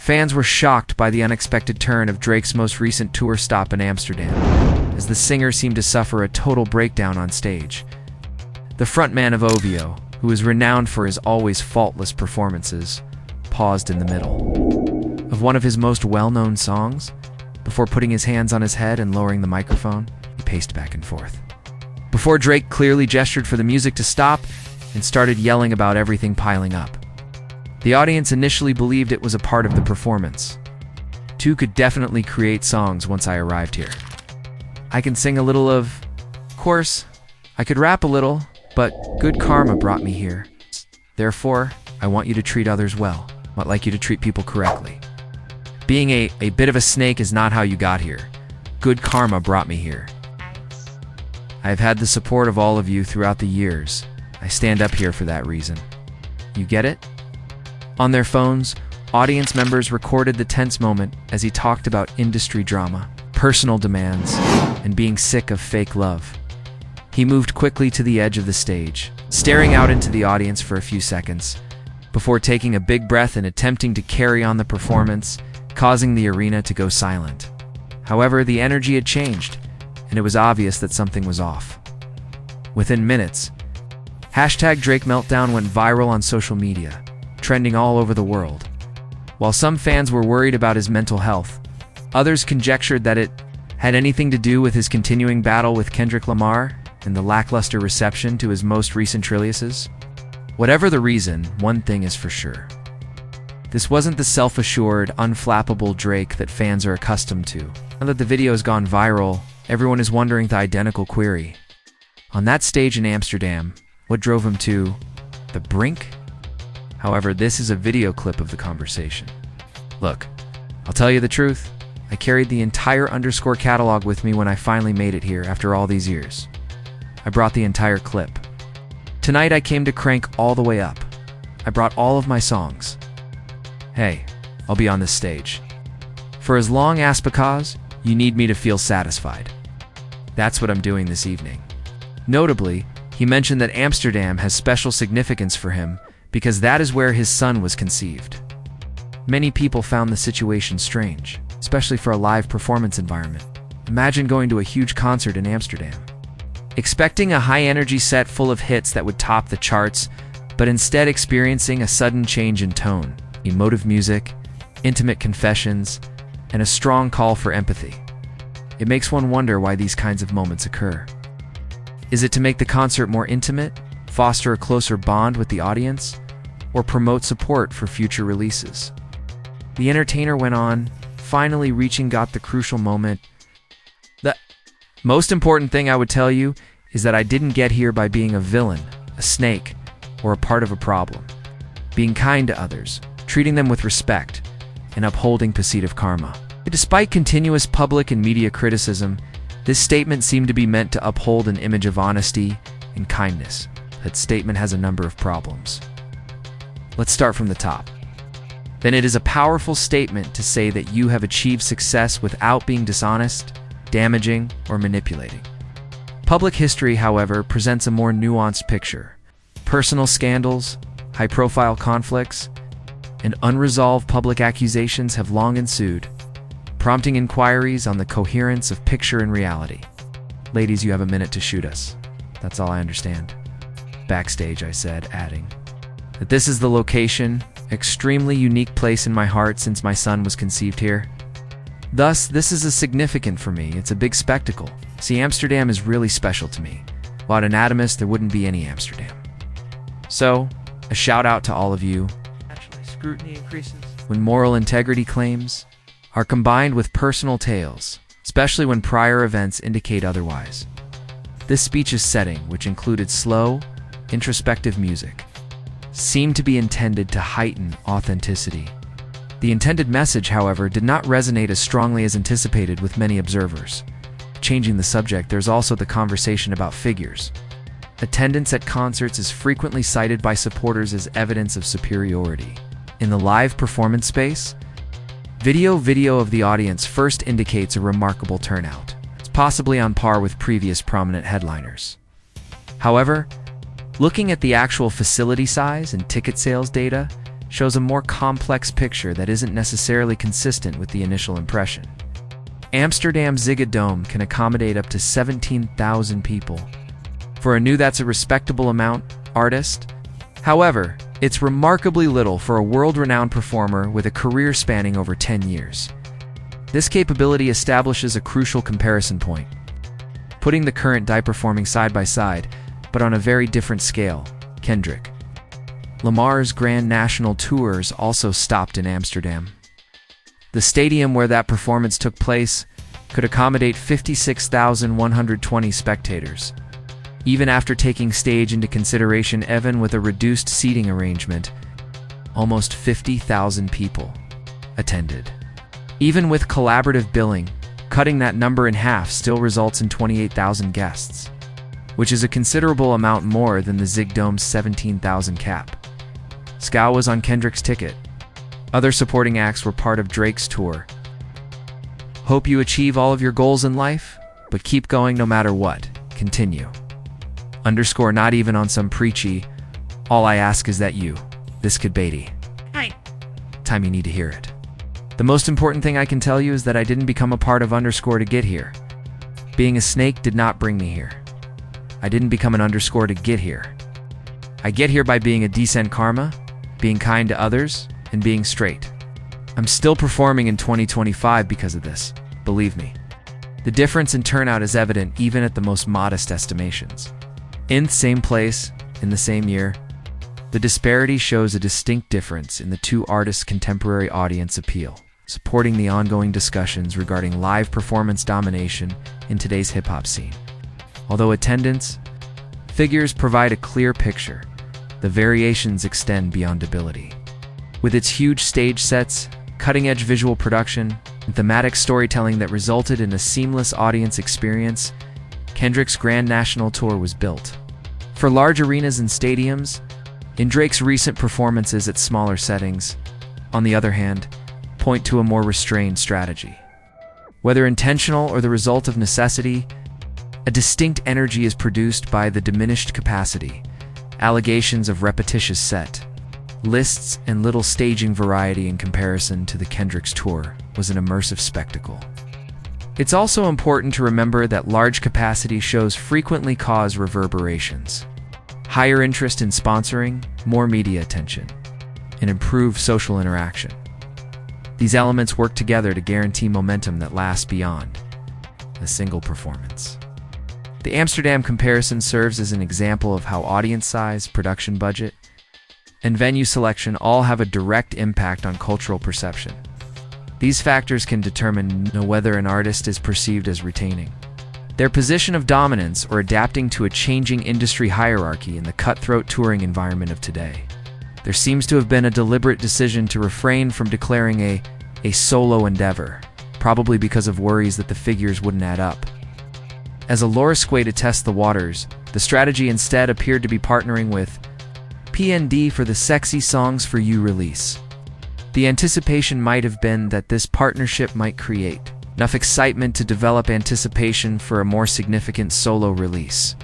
Fans were shocked by the unexpected turn of Drake's most recent tour stop in Amsterdam, as the singer seemed to suffer a total breakdown on stage. The frontman of OVO, who is renowned for his always faultless performances, paused in the middle of one of his most well-known songs. Before putting his hands on his head and lowering the microphone, he paced back and forth. Before Drake clearly gestured for the music to stop and started yelling about everything piling up. The audience initially believed it was a part of the performance. Two could definitely create songs once I arrived here. I can sing a little of course, I could rap a little, but good karma brought me here. Therefore, I want you to treat others well. I'd like you to treat people correctly. Being a bit of a snake is not how you got here. Good karma brought me here. I have had the support of all of you throughout the years. I stand up here for that reason. You get it? On their phones, audience members recorded the tense moment as he talked about industry drama, personal demands, and being sick of fake love. He moved quickly to the edge of the stage, staring out into the audience for a few seconds, before taking a big breath and attempting to carry on the performance, causing the arena to go silent. However, the energy had changed, and it was obvious that something was off. Within minutes, #DrakeMeltdown went viral on social media, trending all over the world. While some fans were worried about his mental health, others conjectured that it had anything to do with his continuing battle with Kendrick Lamar and the lackluster reception to his most recent releases. Whatever the reason, one thing is for sure. This wasn't the self-assured, unflappable Drake that fans are accustomed to. Now that the video has gone viral, everyone is wondering the identical query. On that stage in Amsterdam, what drove him to the brink? However, this is a video clip of the conversation. Look, I'll tell you the truth. I carried the entire Underscore catalog with me when I finally made it here after all these years. I brought the entire clip. Tonight I came to crank all the way up. I brought all of my songs. Hey, I'll be on this stage. For as long as because you need me to feel satisfied. That's what I'm doing this evening. Notably, he mentioned that Amsterdam has special significance for him because that is where his son was conceived. Many people found the situation strange, especially for a live performance environment. Imagine going to a huge concert in Amsterdam, expecting a high-energy set full of hits that would top the charts, but instead experiencing a sudden change in tone, emotive music, intimate confessions, and a strong call for empathy. It makes one wonder why these kinds of moments occur. Is it to make the concert more intimate, foster a closer bond with the audience, or promote support for future releases? The entertainer went on, finally got the crucial moment. The most important thing I would tell you is that I didn't get here by being a villain, a snake, or a part of a problem. Being kind to others, treating them with respect, and upholding positive karma. Despite continuous public and media criticism, this statement seemed to be meant to uphold an image of honesty and kindness. That statement has a number of problems. Let's start from the top. Then it is a powerful statement to say that you have achieved success without being dishonest, damaging, or manipulating. Public history, however, presents a more nuanced picture. Personal scandals, high-profile conflicts, and unresolved public accusations have long ensued, prompting inquiries on the coherence of picture and reality. Ladies, you have a minute to shoot us. That's all I understand. Backstage, I said, adding that this is the location, extremely unique place in my heart since my son was conceived here. Thus, this is a significant for me. It's a big spectacle. See, Amsterdam is really special to me. Without an Adamus, there wouldn't be any Amsterdam. So, a shout out to all of you. Naturally, scrutiny increases when moral integrity claims are combined with personal tales, especially when prior events indicate otherwise. This speech's setting, which included slow, introspective music, seemed to be intended to heighten authenticity. The intended message, however, did not resonate as strongly as anticipated with many observers. Changing the subject, there's also the conversation about figures. Attendance at concerts is frequently cited by supporters as evidence of superiority. In the live performance space, video of the audience first indicates a remarkable turnout. It's possibly on par with previous prominent headliners. However, looking at the actual facility size and ticket sales data shows a more complex picture that isn't necessarily consistent with the initial impression. Amsterdam Ziggo can accommodate up to 17,000 people. For a new that's a respectable amount, artist. However, it's remarkably little for a world-renowned performer with a career spanning over 10 years. This capability establishes a crucial comparison point, putting the current die performing side by side, but on a very different scale. Kendrick Lamar's Grand National Tours also stopped in Amsterdam. The stadium where that performance took place could accommodate 56,120 spectators. Even after taking stage into consideration, even with a reduced seating arrangement, almost 50,000 people attended. Even with collaborative billing, cutting that number in half still results in 28,000 guests, which is a considerable amount more than the Zigdome's 17,000 cap. Scow was on Kendrick's ticket. Other supporting acts were part of Drake's tour. Hope you achieve all of your goals in life, but keep going no matter what. Continue. Not even on some preachy, all I ask is that you, this kid Beatty. Hi. Time you need to hear it. The most important thing I can tell you is that I didn't become a part of to get here. Being a snake did not bring me here. I didn't become an to get here. I get here by being a decent karma, being kind to others, and being straight. I'm still performing in 2025 because of this, believe me. The difference in turnout is evident even at the most modest estimations. In the same place, in the same year, the disparity shows a distinct difference in the two artists' contemporary audience appeal, supporting the ongoing discussions regarding live performance domination in today's hip-hop scene. Although attendance figures provide a clear picture, the variations extend beyond ability. With its huge stage sets, cutting-edge visual production, and thematic storytelling that resulted in a seamless audience experience, Kendrick's Grand National Tour was built. For large arenas and stadiums, in Drake's recent performances at smaller settings, on the other hand, point to a more restrained strategy. Whether intentional or the result of necessity, a distinct energy is produced by the diminished capacity, allegations of repetitious set lists, and little staging variety in comparison to the Kendrick's tour was an immersive spectacle. It's also important to remember that large capacity shows frequently cause reverberations. Higher interest in sponsoring, more media attention, and improved social interaction. These elements work together to guarantee momentum that lasts beyond a single performance. The Amsterdam comparison serves as an example of how audience size, production budget, and venue selection all have a direct impact on cultural perception. These factors can determine whether an artist is perceived as retaining their position of dominance or adapting to a changing industry hierarchy in the cutthroat touring environment of today. There seems to have been a deliberate decision to refrain from declaring a solo endeavor, probably because of worries that the figures wouldn't add up. As a Lorisquay to test the waters, the strategy instead appeared to be partnering with PND for the Sexy Songs for You release. The anticipation might have been that this partnership might create enough excitement to develop anticipation for a more significant solo release.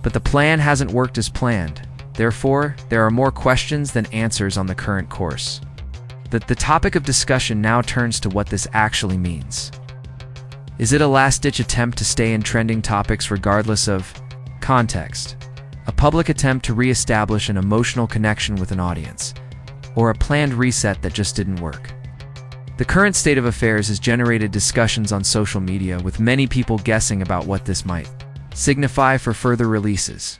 But the plan hasn't worked as planned. Therefore, there are more questions than answers on the current course. The topic of discussion now turns to what this actually means. Is it a last-ditch attempt to stay in trending topics regardless of context? A public attempt to re-establish an emotional connection with an audience? Or a planned reset that just didn't work? The current state of affairs has generated discussions on social media, with many people guessing about what this might signify for further releases.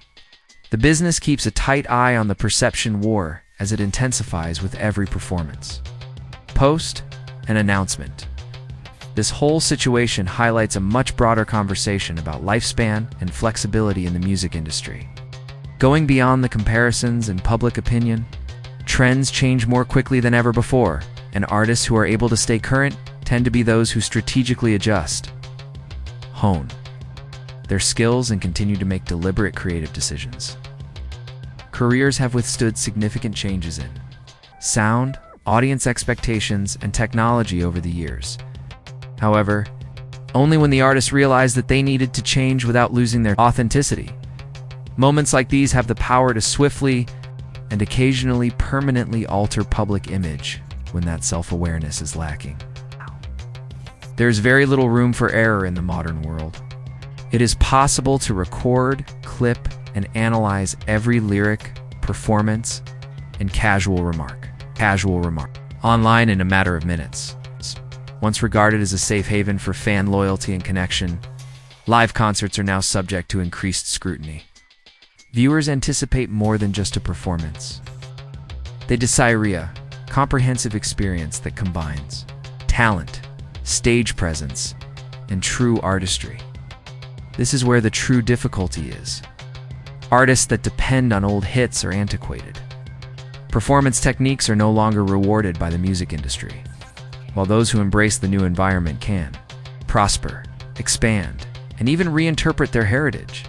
The business keeps a tight eye on the perception war as it intensifies with every performance, post, and announcement. This whole situation highlights a much broader conversation about lifespan and flexibility in the music industry. Going beyond the comparisons and public opinion, trends change more quickly than ever before, and artists who are able to stay current tend to be those who strategically adjust, hone their skills, and continue to make deliberate creative decisions. Careers have withstood significant changes in sound, audience expectations, and technology over the years. However, only when the artists realized that they needed to change without losing their authenticity. Moments like these have the power to swiftly and occasionally permanently alter public image when that self-awareness is lacking. There's very little room for error in the modern world. It is possible to record, clip, and analyze every lyric, performance, and casual remark online in a matter of minutes. Once regarded as a safe haven for fan loyalty and connection, live concerts are now subject to increased scrutiny. Viewers anticipate more than just a performance. They desire a comprehensive experience that combines talent, stage presence, and true artistry. This is where the true difficulty is. Artists that depend on old hits are antiquated. Performance techniques are no longer rewarded by the music industry, while those who embrace the new environment can prosper, expand, and even reinterpret their heritage.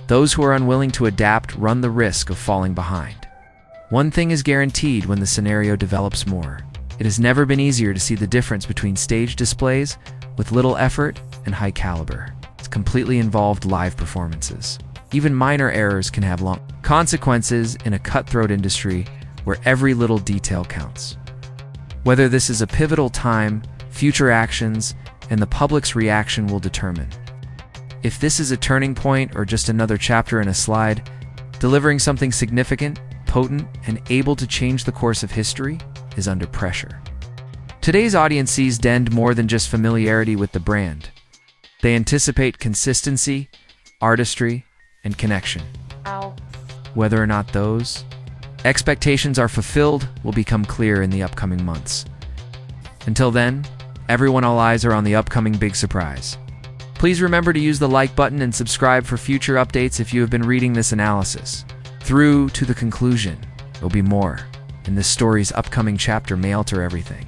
Those who are unwilling to adapt run the risk of falling behind. One thing is guaranteed when the scenario develops more. It has never been easier to see the difference between stage displays with little effort and high caliber. It's completely involved live performances. Even minor errors can have long consequences in a cutthroat industry where every little detail counts. Whether this is a pivotal time, future actions, and the public's reaction will determine. If this is a turning point or just another chapter in a slide, delivering something significant, potent, and able to change the course of history is under pressure. Today's audience sees Dend more than just familiarity with the brand. They anticipate consistency, artistry, and connection. Whether or not those expectations are fulfilled will become clear in the upcoming months. Until then, everyone, all eyes are on the upcoming big surprise. Please remember to use the like button and subscribe for future updates if you have been reading this analysis through to the conclusion. There'll be more, and this story's upcoming chapter may alter everything.